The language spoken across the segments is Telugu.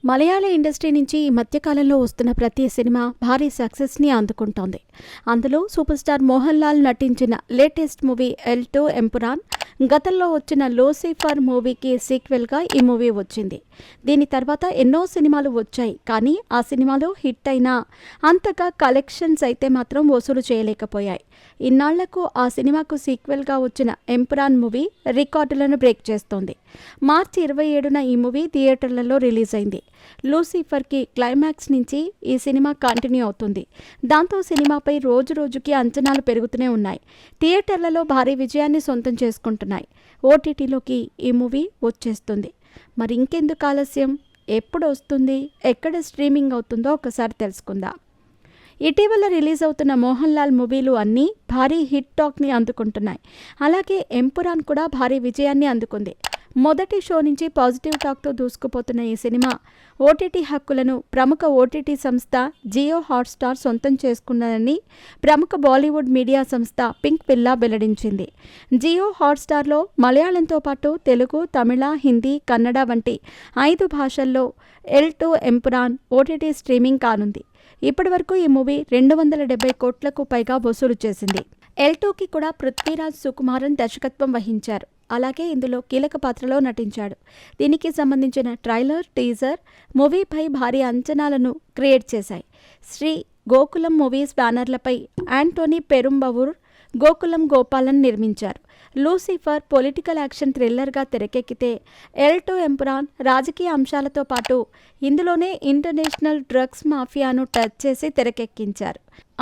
మలయాళ ఇండస్ట్రీ నుంచి ఈ మధ్యకాలంలో వస్తున్న ప్రతి సినిమా భారీ సక్సెస్ని అందుకుంటోంది. అందులో సూపర్ స్టార్ మోహన్ లాల్ నటించిన లేటెస్ట్ మూవీ ఎల్2 ఎంపురాన్, గతంలో వచ్చిన లూసిఫర్ మూవీకి సీక్వెల్గా ఈ మూవీ వచ్చింది. దీని తర్వాత ఎన్నో సినిమాలు వచ్చాయి, కానీ ఆ సినిమాలు హిట్ అయినా అంతగా కలెక్షన్స్ అయితే మాత్రం వసూలు చేయలేకపోయాయి. ఇన్నాళ్లకు ఆ సినిమాకు సీక్వెల్గా వచ్చిన ఎంపురాన్ మూవీ రికార్డులను బ్రేక్ చేస్తోంది. మార్చి 27న ఈ మూవీ థియేటర్లలో రిలీజ్ అయింది. లూసిఫర్కి క్లైమాక్స్ నుంచి ఈ సినిమా కంటిన్యూ అవుతుంది. దాంతో సినిమాపై రోజు రోజుకి అంచనాలు పెరుగుతూనే ఉన్నాయి. థియేటర్లలో భారీ విజయాన్ని సొంతం చేసుకుంటున్నాయి. ఓటీటీలోకి ఈ మూవీ వచ్చేస్తుంది. మరి ఇంకెందుకు ఆలస్యం? ఎప్పుడు వస్తుంది, ఎక్కడ స్ట్రీమింగ్ అవుతుందో ఒకసారి తెలుసుకుందాం. ఇటీవల రిలీజ్ అవుతున్న మోహన్ లాల్ మూవీలు అన్నీ భారీ హిట్ టాక్ని అందుకుంటున్నాయి. అలాగే ఎంపురాన్ కూడా భారీ విజయాన్ని అందుకుంది. మొదటి షో నుంచి పాజిటివ్ టాక్తో దూసుకుపోతున్న ఈ సినిమా ఓటీటీ హక్కులను ప్రముఖ ఓటీటీ సంస్థ జియో హాట్స్టార్ సొంతం చేసుకున్నదని ప్రముఖ బాలీవుడ్ మీడియా సంస్థ పింక్ పిల్లా వెల్లడించింది. జియో హాట్స్టార్లో మలయాళంతో పాటు తెలుగు, తమిళ, హిందీ, కన్నడ వంటి 5 భాషల్లో ఎల్2 ఎంపురాన్ ఓటీటీ స్ట్రీమింగ్ కానుంది. ఇప్పటి వరకు ఈ మూవీ 270 కోట్లకు పైగా వసూలు చేసింది. ఎల్2కి కూడా పృథ్వీరాజ్ సుకుమారన్ దర్శకత్వం వహించారు. అలాగే ఇందులో కీలక పాత్రలో నటించాడు. దీనికి సంబంధించిన ట్రైలర్, టీజర్ మూవీపై భారీ అంచనాలను క్రియేట్ చేశాయి. శ్రీ గోకులం మూవీస్ బ్యానర్లపై యాంటోనీ పెరుంబవూర్, గోకులం గోపాలన్ నిర్మించారు. లూసిఫర్ పొలిటికల్ యాక్షన్ థ్రిల్లర్గా తెరకెక్కితే ఎల్2 ఎంపురాన్ రాజకీయ అంశాలతో పాటు ఇందులోనే ఇంటర్నేషనల్ డ్రగ్స్ మాఫియాను టచ్ చేసి తెరకెక్కించారు.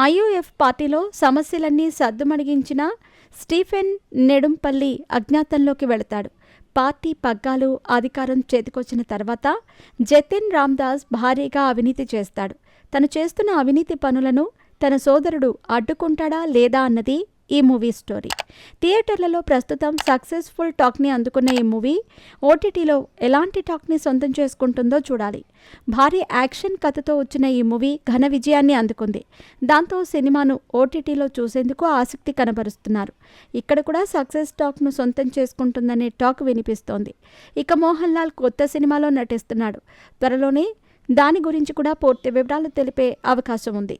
ఐయుఎఫ్ పార్టీలో సమస్యలన్నీ సద్దుమణిగించిన స్టీఫెన్ నెడుంపల్లి అజ్ఞాతంలోకి వెళతాడు. పార్టీ పగ్గాలు, అధికారం చేతికొచ్చిన తర్వాత జతిన్ రామ్దాస్ భారీగా అవినీతి చేస్తాడు. తను చేస్తున్న అవినీతి పనులను తన సోదరుడు అడ్డుకుంటాడా లేదా అన్నది ఈ మూవీ స్టోరీ. థియేటర్లలో ప్రస్తుతం సక్సెస్ఫుల్ టాక్ని అందుకున్న ఈ మూవీ ఓటీటీలో ఎలాంటి టాక్ని సొంతం చేసుకుంటుందో చూడాలి. భారీ యాక్షన్ కథతో వచ్చిన ఈ మూవీ ఘన విజయాన్ని అందుకుంది. దాంతో సినిమాను ఓటీటీలో చూసేందుకు ఆసక్తి కనబరుస్తున్నారు. ఇక్కడ కూడా సక్సెస్ టాక్ను సొంతం చేసుకుంటుందనే టాక్ వినిపిస్తోంది. ఇక మోహన్ లాల్ కొత్త సినిమాలో నటిస్తున్నాడు. త్వరలోనే దాని గురించి కూడా పూర్తి వివరాలు తెలిపే అవకాశం ఉంది.